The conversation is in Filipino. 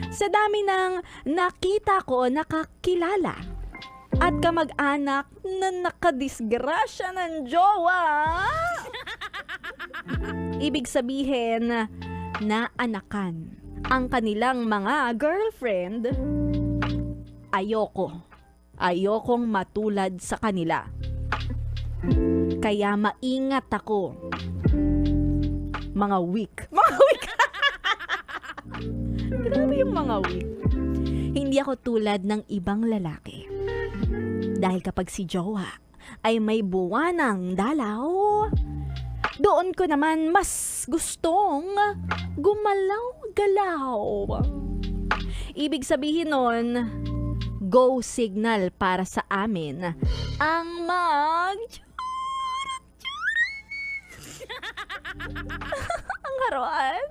Sa dami ng nakita ko, nakakilala at kamag-anak na nakadisgrasya ng jowa. Ibig sabihin na anakan ang kanilang mga girlfriend. Ayokong matulad sa kanila. Kaya maingat ako. Mga weak. Grabe yung mga weak. Hindi ako tulad ng ibang lalaki. Dahil kapag si jowa ay may buwanang dalaw, doon ko naman mas gustong gumalaw-galaw. Ibig sabihin nun, go signal para sa amin ang ang haruan.